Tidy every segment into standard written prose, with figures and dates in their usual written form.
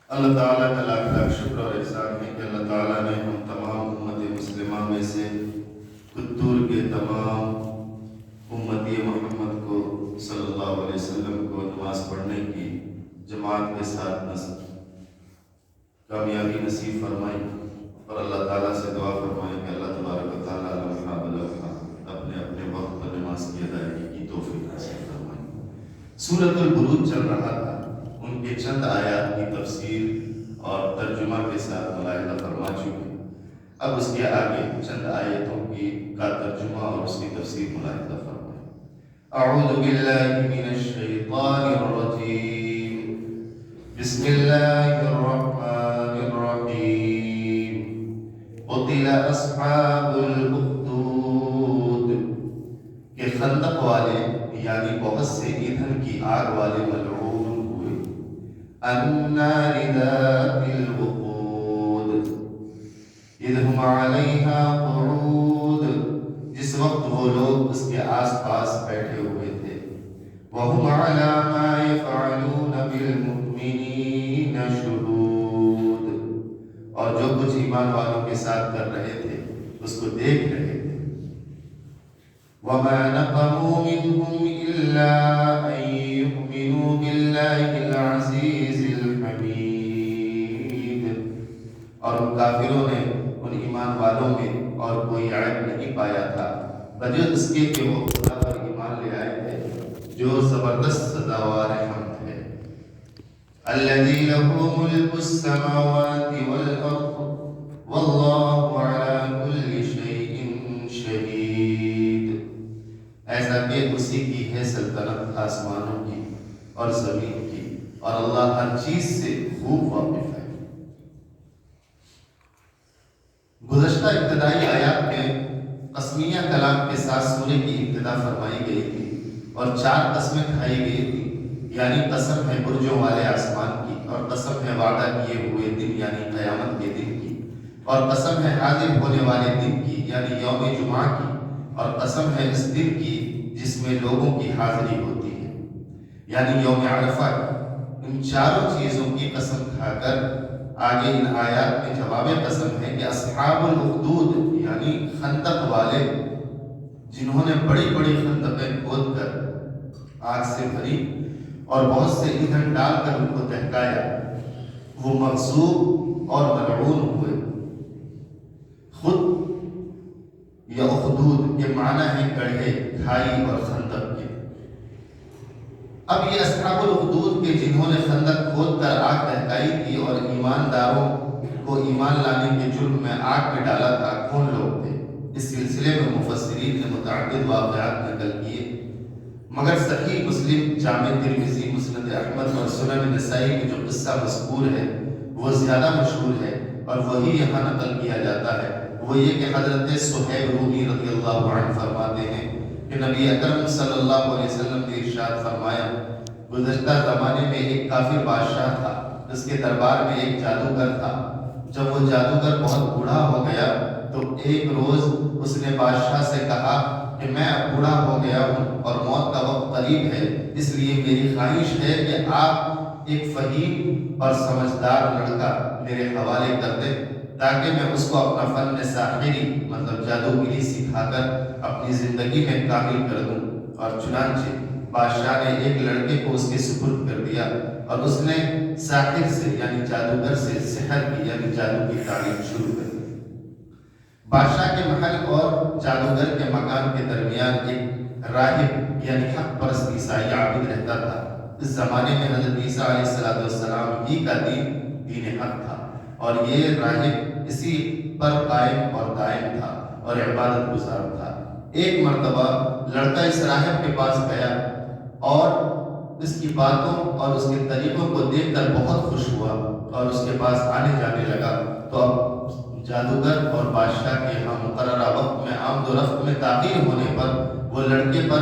اللہ تعالیٰ کا لاکھ لاکھ شکر اور احسان ہے کہ اللہ تعالیٰ نے ہم تمام امت مسلمہ میں سے کتور کے تمام امتی محمد کو صلی اللہ علیہ وسلم کو نماز پڑھنے کی جماعت کے ساتھ کامیابی نصیب فرمائی، اور اللہ تعالیٰ سے دعا فرمائی کہ اللہ تبارک و تعالیٰ لمحہ بلمحہ اپنے اپنے وقت پر نماز کی ادائیگی کی توفیق نصیب فرمائی۔ سورۃ البروج چل رہا تھا، ان کے چند آیات کی تفسیر اور ترجمہ کے ساتھ ملاحظہ فرما چکے۔ اب اس کے آگے چند آیتوں کا ترجمہ اور اس کی تفسیر ملاحظہ فرمائیں۔ اعوذ باللہ من الشیطان الرجیم، بسم اللہ الرحمن الرحیم۔ قتل اصحاب الاخدود، کہ خندق والے یعنی بہت سے ایندھن کی آگ والے ملعون ہوئے۔ النار ذات الوقود، اذ هم علیہا قعود، جس وقت وہ لوگ اس کے آس پاس بیٹھے ہوئے تھے۔ وهم علی ما یفعلون بالمؤمنین شہود، اور جو کچھ ایمان والوں کے ساتھ کر رہے تھے اس کو دیکھ رہے تھے۔ وما نقموا منهم الا ان يؤمنوا بالله العزیز الحمید، اور ان کافروں نے ان ایمان والوں میں اور کوئی عیب نہیں پایا تھا بجز اس کے کہ وہ خدا پر ایمان لے آئے تھے جو زبردست سزاوار حمد ہے۔ الذی لہ ملک السماوات والارض واللہ علی کل شیء شہید، ایسا کہ اسی کی ہے سلطنت آسمانوں کی اور زمین کی، اور اللہ ہر چیز سے خوب واقف ہے۔ گزشتہ ابتدائی آیات میں قسمیہ کلام کے ساتھ سورہ کی ابتدا فرمائی گئی تھی اور 4 قسمیں کھائی گئی تھی، یعنی قسم ہے برجوں والے آسمان کی، اور قسم ہے وعدہ کیے ہوئے دن یعنی قیامت کے دن کی، اور قسم ہے حاضر ہونے والے دن کی یعنی یوم جمعہ کی، اور قسم ہے اس دن کی جس میں لوگوں کی حاضری ہوتی ہے یعنی یوم عرفہ کی۔ ان چاروں چیزوں کی قسم کھا کر آگے ان آیات میں جواب قسم ہے کہ اصحاب الاخدود یعنی خندق والے، جنہوں نے بڑی بڑی خندقیں کھود کر آگ سے بھری اور بہت سے ایندھن ڈال کر ان کو دہکایا، وہ مغصوب اور ملعون ہوئے۔ خود یا اخدود کے معنی ہے گڑھے، کھائی اور خندق کے۔ اب یہ اصحاب الاخدود کے جنہوں نے خندق کھود کر آگ دہکائی تھی اور ایمانداروں کو ایمان لانے کے جرم میں آگ میں ڈالا تھا، کون لوگ تھے؟ اس سلسلے میں مفسرین نے متعدد واقعات نقل کیے، مگر صحیح مسلم، جامع ترمذی، مسند احمد اور سنن نسائی میں جو قصہ مذکور ہے وہ زیادہ مشہور ہے اور وہی یہاں نقل کیا جاتا ہے۔ وہ یہ کہ حضرت صہیب رومی رضی اللہ عنہ فرماتے ہیں کہ نبی اکرم صلی اللہ علیہ وسلم نے ارشاد فرمایا، گزشتہ زمانے میں ایک کافر بادشاہ تھا، اس کے دربار میں ایک جادوگر تھا۔ جب وہ جادوگر بہت بوڑھا ہو گیا تو ایک روز اس نے بادشاہ سے کہا کہ میں اب بوڑھا ہو گیا ہوں اور موت کا وقت قریب ہے، اس لیے میری خواہش ہے کہ آپ ایک فہیم اور سمجھدار لڑکا میرے حوالے کر دیں تاکہ میں اس کو اپنا فن ساحری مطلب جادوگری سکھا کر اپنی زندگی میں کامل کر دوں۔ اور چنانچہ بادشاہ نے ایک لڑکے کو اس کے سپرد کر دیا اور اس نے ساحر سے یعنی جادوگر سے سحر کی یعنی جادو کی تعلیم شروع کر دی۔ بادشاہ کے محل اور جادوگر کے مکان کے درمیان ایک راہب یعنی حق پرست عیسائی عابد رہتا تھا۔ اس زمانے میں حضرت عیسیٰ علیہ السلام ہی کا دین حق تھا، اور یہ راہب اسی پر قائم اور دائم تھا اور عبادت گزار تھا۔ ایک مرتبہ لڑکا اس راہب کے پاس گیا اور اس کی باتوں اور اس کے طریقوں کو دیکھ کر بہت خوش ہوا اور اس کے پاس آنے جانے لگا۔ تو اب جادوگر اور بادشاہ کے یہاں مقررہ وقت میں آمد و رفت میں تاخیر ہونے پر وہ لڑکے پر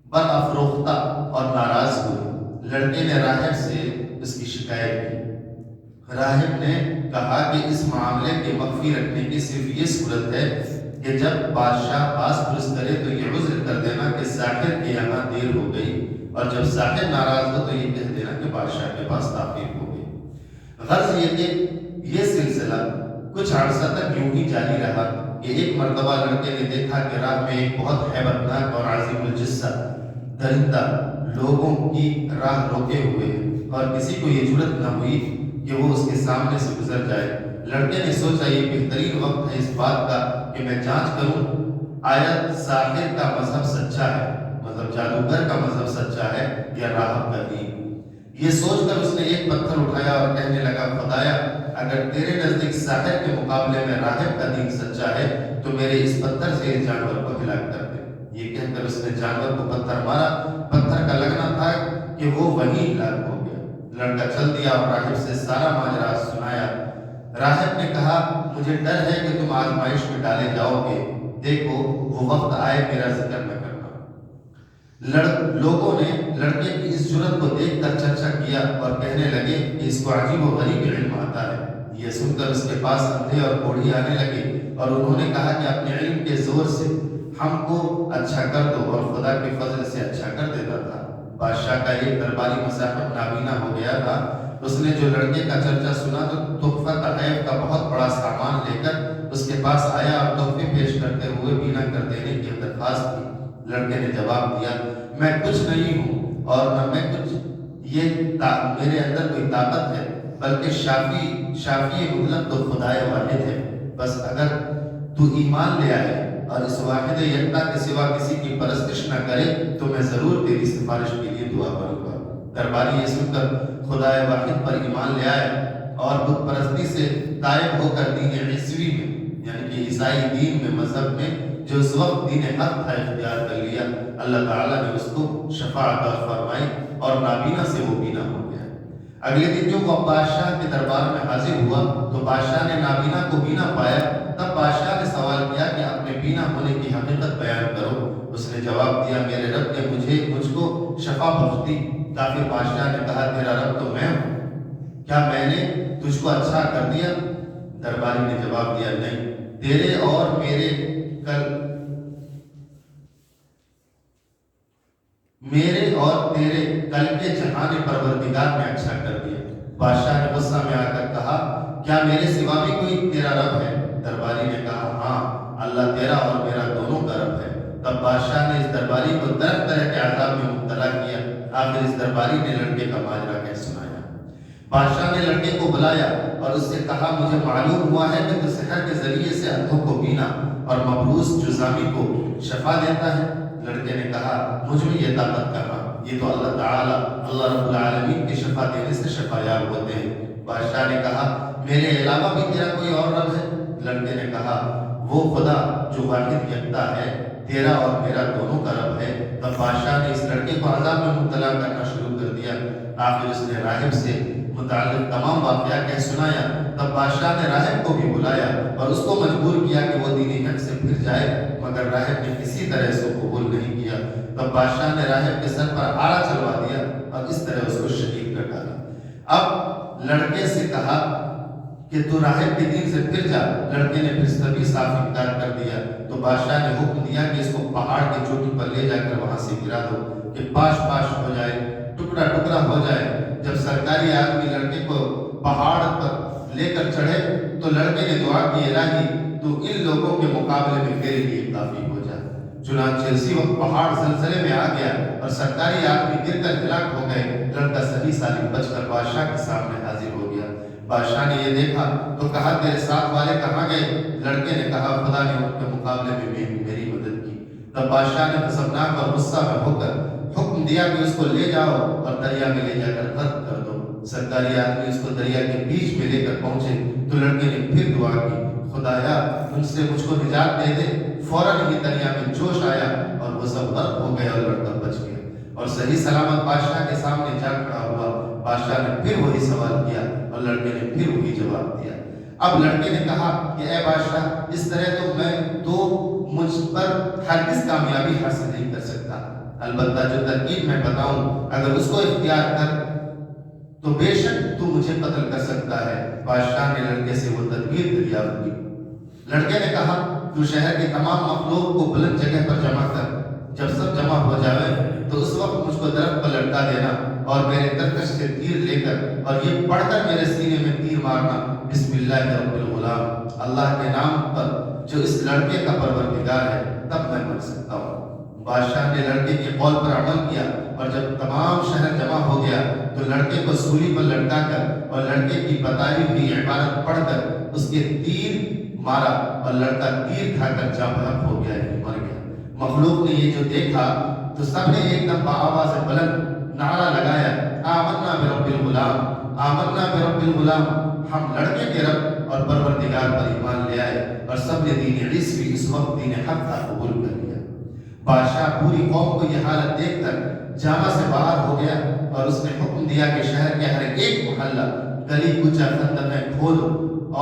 برافروختہ اور ناراض ہوئے۔ لڑکے نے راہب سے اس کی شکایت کی۔ راہب نے کہا کہ اس معاملے کے مخفی رکھنے کی صرف یہ صورت ہے کہ جب بادشاہ باز پرس کرے تو یہ عذر کر دینا کہ ساحر کے یہاں دیر ہو گئی، اور جب ساحر ناراض ہو تو یہ کہہ دینا کہ بادشاہ کے پاس تاخیر ہو گئی۔ غرض یہ کہ یہ سلسلہ کچھ عرصہ تک یوں ہی جاری رہا کہ ایک مرتبہ لڑکے نے دیکھا کہ راہ میں ایک بہت ہیبت ناک اور عظیم الجثہ درندہ لوگوں کی راہ روکے ہوئے ہے اور کسی کو یہ جرت نہ ہوئی کہ وہ اس کے سامنے سے گزر جائے۔ لڑکے نے سوچا یہ بہترین وقت ہے اس بات کا کہ میں جانچ کروں آیا ساحر کا مذہب سچا ہے، مطلب جادوگر کا مذہب سچا ہے یا راہب کا دین۔ یہ سوچ کر اس نے ایک پتھر اٹھایا اور کہنے لگا خدایا اگر تیرے نزدیک ساحر کے مقابلے میں راہب کا دین سچا ہے تو میرے اس پتھر سے اس جانور کو ہلاک کر دے۔ یہ کہہ کر اس نے جانور کو پتھر مارا۔ پتھر کا لگنا تھا کہ وہ وہیں ہلاک ہو گیا۔ لڑکا چل دیا اور راہب سے سارا ماجرا سنایا۔ راہب نے کہا مجھے ڈر ہے کہ تم آزمائش میں ڈالے جاؤ گے، دیکھو وہ وقت آئے میرا ذکر نہ کرنا۔ لوگوں نے لڑکے کی اس جرت کو دیکھ کر چرچا کیا اور کہنے لگے کہ اس کو عجیب و غریب علم آتا ہے۔ یہ سن کر اس کے پاس اندھے اور کوڑھی آنے لگے اور انہوں نے کہا کہ اپنے علم کے زور سے ہم کو اچھا کر دو، اور خدا کے فضل سے اچھا کر دیتا تھا۔ بادشاہ کا ایک درباری مصاحب نابینا ہو گیا تھا۔ اس نے جو لڑکے کا چرچا سنا تو تحفہ تحائف کا بہت بڑا سامان لے کر اس کے پاس آیا اور تحفے پیش کرتے ہوئے بینا کر دینے کی درخواست کی۔ لڑکے نے جواب دیا میں کچھ نہیں ہوں اور نہ میں کچھ یہ میرے اندر کوئی طاقت ہے، بلکہ شافی مطلب تو خدائے واحد ہے۔ بس اگر تو ایمان لے آئے اور اس واحد یکتا کے سوا کسی کی پرستش نہ کرے تو میں ضرور تیری سفارش کے لیے دعا کروں گا۔ درباری یہ سن کر خدائے واحد پر ایمان لے آئے اور بت پرستی سے تائب ہو کر دین عیسوی میں یعنی کہ عیسائی دین میں مذہب میں جو اس وقت دین حق تھا اختیار کر لیا۔ اللہ تعالیٰ نے اس کو شفا عطا فرمائی اور نابینا سے وہ بینا ہو گیا۔ اگلے دن جو وہ بادشاہ کے دربار میں حاضر ہوا تو بادشاہ نے نابینا کو بینا پایا۔ تب بادشاہ نے سوال کیا کہ اپنے بینا ہونے کی حقیقت بیان کرو۔ اس نے جواب دیا میرے رب نے مجھ کو شفا بخش دی۔ کافر بادشاہ نے کہا تیرا رب تو میں ہوں، کیا میں نے تجھ کو اچھا کر دیا؟ درباری نے جواب دیا نہیں، تیرے اور میرے کل کے جہان پروردگار نے اچھا کر دیا۔ بادشاہ نے غصہ میں آ کر کہا کیا میرے سوا بھی کوئی تیرا رب ہے؟ درباری نے کہا ہاں، اللہ تیرا اور میرا دونوں کا رب ہے۔ تب بادشاہ نے اس درباری کو طرح طرح کے عذاب میں مبتلا کیا۔ آخر اس درباری نے لڑکے کا ماجرا کہہ سنایا۔ بادشاہ نے لڑکے کو بلایا اور اس سے کہا مجھے معلوم ہوا ہے کہ تو سحر کے ذریعے سے اندھوں کو بینا اور مبروس جزامی کو شفا دیتا ہے۔ لڑکے نے کہا مجھ میں یہ طاقت کہاں، یہ تو اللہ تعالیٰ اللہ رب العالمین کے شفا دینے سے شفا یاب ہوتے ہیں۔ بادشاہ نے کہا میرے علاوہ بھی تیرا کوئی اور رب ہے؟ لڑکے نے کہا وہ خدا جو واحد یکتا ہے، تیرا اور میرا دونوں کا رب ہے۔ تب بادشاہ نے اس لڑکے کو عذاب میں مبتلا کرنا شروع کر دیا۔ آخر اس نے راہب سے متعلق تمام واقعہ کہہ سنایا۔ تب بادشاہ نے راہب کو بھی بلایا اور اس کو مجبور کیا کہ وہ دین حق سے پھر جائے، مگر راہب نے کسی طرح اس کو قبول نہیں کیا۔ تب بادشاہ نے راہب کے سر پر آڑا چلوا دیا اور اس طرح اس کو شہید کر ڈالا۔ اب لڑکے سے کہا کہ تو راہب کے دین سے پھر جا۔ لڑکے نے پھر سبھی صاف انکار کر دیا۔ تو بادشاہ نے حکم دیا کہ اس کو پہاڑ کی چوٹی پر لے جا کر وہاں سے گرا دو کہ پاش پاش ہو جائے، ٹکڑا ٹکڑا ہو جائے۔ جب سرکاری آدمی لڑکے کو پہاڑ پر لے کر چڑھے تو لڑکے نے دعا کی الہی تو ان لوگوں کے مقابلے میں میرے لیے کافی ہو جائے۔ چنانچہ اسی وقت پہاڑ زلزلے میں آ گیا اور سرکاری آدمی گر کر ہلاک ہو گئے۔ لڑکا صحیح سالم بچ کر بادشاہ کے سامنے حاضر ہو گیا۔ بادشاہ نے یہ دیکھا تو کہا تیرے ساتھ والے کہاں گئے؟ لڑکے نے کہا خدا نے ان کے مقابلے میں میری مدد کی۔ تب بادشاہ نے غضبناک اور غصہ میں ہو کر حکم دیا کہ اس کو لے جاؤ اور دریا میں لے جا کر غرق کر دو۔ سرکاری آدمی اس کو دریا کے بیچ میں لے کر پہنچے تو لڑکے نے پھر دعا کی خدایا ان سے مجھ کو نجات دے دے۔ فوراً ہی دریا میں جوش آیا اور وہ سب غرق ہو گئے اور لڑکا بچ گیا اور صحیح سلامت بادشاہ کے سامنے جا کھڑا ہوا۔ بادشاہ نے پھر وہی سوال کیا اور لڑکے نے پھر وہی جواب دیا۔ اب لڑکے نے کہا کہ اے بادشاہ اس طرح تو میں مجھ پر ہرگز کامیابی حاصل نہیں کر سکتا، البتہ جو ترکیب میں بتاؤں اگر اس کو اختیار کر تو بے شک تو مجھے قتل کر سکتا ہے۔ بادشاہ نے لڑکے سے وہ تدبیر دریافت کی۔ لڑکے نے کہا تو شہر کے تمام مخلوق کو بلند جگہ پر جمع کر، جب سب جمع ہو جائے تو اس وقت مجھ کو درخت پر لٹکا دینا اور میرے ترکش سے تیر لے کر اور یہ پڑھ کر میرے سینے میں تیر مارنا، بسم اللہ رب الغلام، اللہ کے نام پر جو اس لڑکے کا پروردگار ہے، تب میں مر سکتا ہوں۔ بادشاہ نے لڑکے کے قول پر عمل کیا اور جب تمام شہر جمع ہو گیا تو لڑکے کو سولی پر لٹکا کر اور لڑکے کی بتائی ہوئی عبارت پڑھ کر اس کے تیر مارا اور لڑکا تیر کھا کر جاں بحق ہو گیا، مر گیا۔ مخلوق نے یہ جو دیکھا تو سب نے ایک دم بآواز بلند نعرہ لگایا، آمنا برب الغلام، آمنا برب الغلام، ہم لڑکے کے رب اور پروردگار پر ایمان لے آئے، اور سب نے دین عیسوی اس وقت دین حق کا قبول کر لیا۔ بادشاہ پوری قوم کو یہ حالت دیکھ کر جامع سے باہر ہو گیا اور اس نے حکم دیا کہ شہر کے ہر ایک محلہ، گلی کوچہ خندقیں کھولو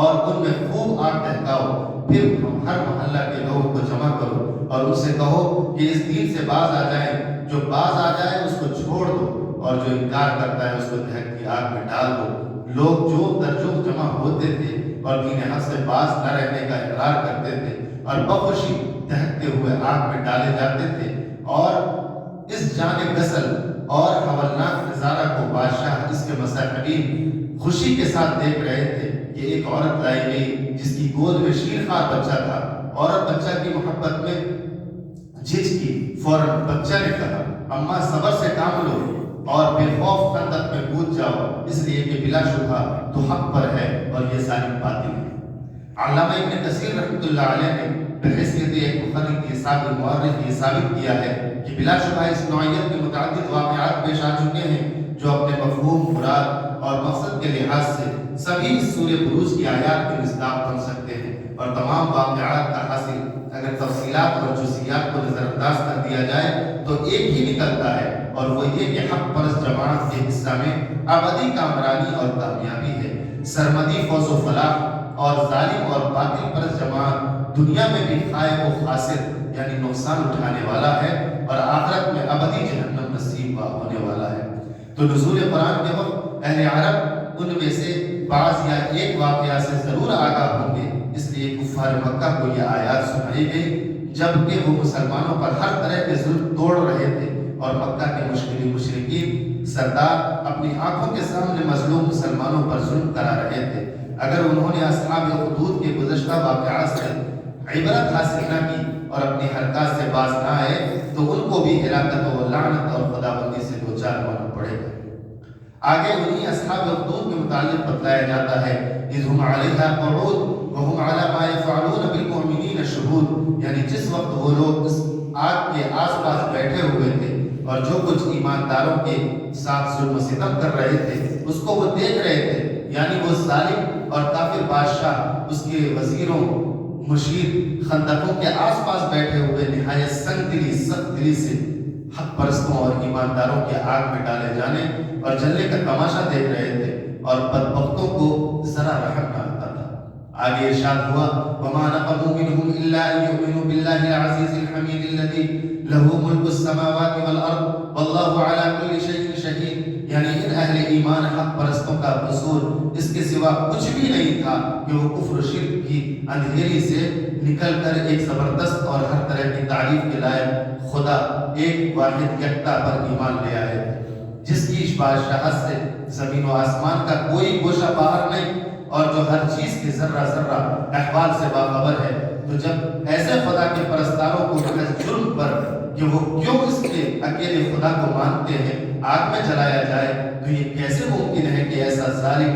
اور ان میں خوب آگ دہکاؤ، پھر ہر محلہ کے لوگوں کو جمع کرو اور ان سے کہو کہ اس دین سے باز آ جائیں، جو باز آ جائے اس کو چھوڑ دو اور جو انکار کرتا ہے اس کو دہکتی آگ میں ڈال دو۔ لوگ جو درجوں جمع ہوتے تھے اور دین حق سے باز نہ رہنے کا اقرار کرتے تھے اور بخوشی دہکتے ہوئے آگ میں ڈالے جاتے تھے، اور اس جان غسل اور ہولناک نظارہ کو بادشاہ اس کے مصاحبین خوشی کے ساتھ دیکھ رہے تھے کہ ایک عورت لائی گئی جس کی گود میں شیرخوار بچہ تھا۔ عورت بچہ کی محبت میں جھجکی، فوراً بچہ نے کہا، اماں صبر سے کام لو اور بے خوف خندق میں کود جاؤ، اس لیے کہ بلا شبہ تو حق پر ہے اور یہ ظالم باطل ہے۔ علامہ ابن کثیر رحمۃ اللہ علیہ نے بحیثیت ایک مخرج کی مورخ یہ ثابت کیا ہے کہ بلا شبہ اس نوعیت کے متعدد واقعات پیش آ چکے ہیں جو اپنے مفہوم، مراد اور مقصد کے لحاظ سے سبھی سورہ بروج کی آیات کے مصداق بن سکتے ہیں، اور تمام واقعات کا حاصل اگر تفصیلات اور جزئیات کو نظر انداز کر دیا جائے تو ایک ہی نکلتا ہے، اور وہ یہ کہ حق پرست جماعت کے حصہ میں ابدی کامرانی اور کامیابی ہے، سرمدی فوز و فلاح، اور ظالم اور باطل پرست جماعت دنیا میں بھی خائب و خاسر یعنی نقصان اٹھانے والا ہے، اور آخرت میں ابدی جہنم نصیب ہونے والا ہے۔ تو نزول قرآن کے وقت اہل عرب ان میں سے بعض یا ایک واقعہ سے ضرور آگاہ ہوں گے، اس لیے کفار مکہ کو یہ آیات سنائی گئی جبکہ وہ مسلمانوں پر ہر طرح کے ظلم توڑ رہے تھے، اور مکہ کے مشرکین سردار اپنی آنکھوں کے سامنے مظلوم مسلمانوں پر ظلم کرا رہے تھے۔ اگر انہوں نے اصحاب اخدود کے گزشتہ واقعات سے عبرت حاصل نہ کی اور اپنی حرکات سے باز نہ آئے تو ان کو بھی ہلاکت و لعنت اور خدابندی سے دوچار ہونا پڑے گا۔ آگے انہی اصحاب اخدود کے متعلق بتلایا جاتا ہے، اذ ہم علیہا قعود وہم علی ما یفعلون بالمؤمنین شہود، یعنی جس وقت وہ لوگ اس آگ کے آس پاس بیٹھے ہوئے تھے اور جو کچھ ایمانداروں کے ساتھ ظلم و ستم کر رہے تھے اس کو وہ دیکھ رہے تھے، یعنی وہ ظالم اور کافر بادشاہ اس کے وزیروں مشیر خندقوں کے آس پاس بیٹھے ہوئے نہایت سنگ دلی سخت دلی سے حق پرستوں اور ایمانداروں کے آگ میں ڈالے جانے اور جلنے کا تماشا دیکھ رہے تھے، اور بدبختوں کو ذرا رحم نہ آتا تھا۔ آگے ارشاد ہوا، وَمَا نَقَمُوا مِنْهُمْ إِلَّا أَن يُؤْمِنُوا بِاللَّهِ الْعَزِيزِ الْحَمِيدِ الَّذِي لَهُ مُلْكُ السَّمَاوَاتِ وَالْأَرْضِ وَاللَّهُ عَلَى كُلِّ شَيْءٍ شَهِيدٌ، یعنی ان اہل ایمان حق پرستوں کا قصور اس کے سوا کچھ بھی نہیں تھا کہ وہ کفر و شرک کی اندھیری سے نکل کر ایک زبردست اور ہر طرح کی تعریف کے لائق خدا ایک واحد یکتا پر ایمان لے آئے تھے، جس کی بادشاہت سے زمین و آسمان کا کوئی گوشہ باہر نہیں، اور جو ہر چیز کے ذرہ ذرہ احوال سے باخبر ہے۔ تو جب ایسے خدا کے پرستاروں کو محض جرم پر کہ وہ کیوں اس کے اکیلے خدا کو مانتے ہیں آگ میں جلایا جائے، تو یہ کیسے ممکن ہے کہ ایسا ظالم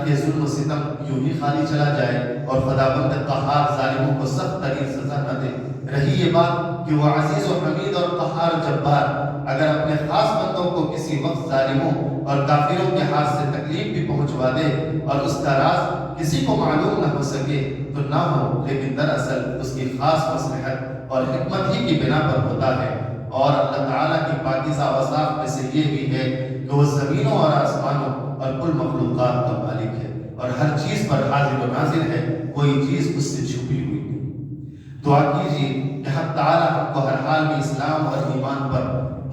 کے ظلم و ستم یوں ہی خالی چلا جائے اور خداوند قہار ظالموں کو سخت ترین سزا نہ دے؟ رہی یہ بات کہ وہ عزیز و حمید اور قہار جبار اگر اپنے خاص بندوں کو کسی وقت ظالموں اور کافروں کے ہاتھ سے تکلیف بھی پہنچوا دے اور اس کا راز کسی کو معلوم نہ ہو سکے تو نہ ہو، لیکن دراصل اس کی خاص مصلحت اور حکمت ہی کی بنا پر ہوتا ہے۔ اور اللہ تعالیٰ کی پاکیزہ اوصاف میں سے یہ بھی ہے کہ وہ زمینوں اور آسمانوں اور کل مخلوقات کا مالک ہے اور ہر چیز پر حاضر و ناظر ہے، کوئی چیز اس سے چھپی ہوئی نہیں۔ دعا کیجیے کہ حق تعالیٰ ہم کو ہر حال میں اسلام اور ایمان پر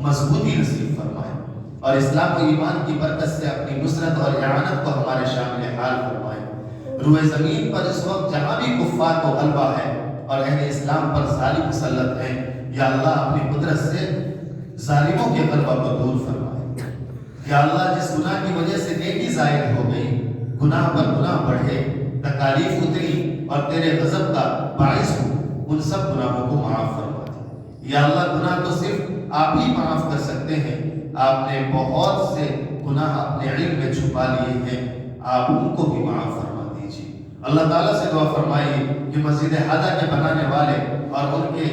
مضبوطی نصیب فرمائے، اور اسلام و ایمان کی برکت سے اپنی نصرت اور اعانت کو ہمارے شامل حال فرمائے۔ روئے زمین پر اس وقت جہاں بھی کفار کو غلبہ ہے اور اہل اسلام پر ظالم مسلط ہیں، یا اللہ اپنی قدرت سے ظالموں کے غلبہ کو دور فرمائے۔ یا اللہ جس گناہ کی وجہ سے نیکی زائل ہو گئی، گناہ پر گناہ بڑھے، تکالیف اتری اور تیرے غضب کا باعث ہو، ان سب گناہوں کو معاف فرما دے۔ یا اللہ گناہ تو صرف آپ ہی معاف کر سکتے ہیں، آپ نے بہت سے گناہ اپنے علم میں چھپا لیے ہیں، آپ ان کو بھی معاف فرما دیجیے۔ اللہ تعالیٰ سے دعا فرمائیے کہ مسجد ہادہ کے بنانے والے اور ان کے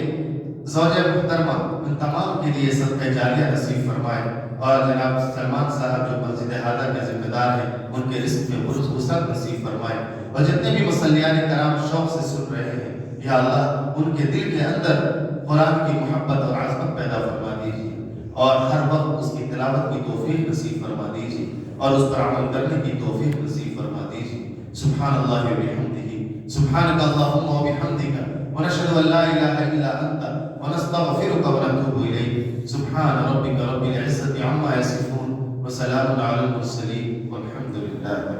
زوجہ محترمہ ان تمام کے لیے صدقہ جاریہ نصیب فرمائے، اور جناب سلمان صاحب جو مسجد ہادہ کے ذمہ دار ہیں ان کے رزق میں وسعت نصیب فرمائے، اور جتنے بھی مصلیان کرام شوق سے سن رہے ہیں یا اللہ ان کے دل کے اندر قرآن کی محبت اور عظمت پیدا فرما دیجیے، اور ہر وقت اس کی تلاوت کی توفیق نصیب فرما دیجیے اور اس پر عمل کرنے کی توفیق نصیب فرما دیجیے۔ سبحان اللہ و بحمدہ، سبحانک اللہم و بحمدک، ونشہد ان لا الہ الا انت، ونستغفرک ونتوب الیک۔ سبحان ربک رب العزة عما یصفون، وسلام علی المرسلین، والحمد للہ۔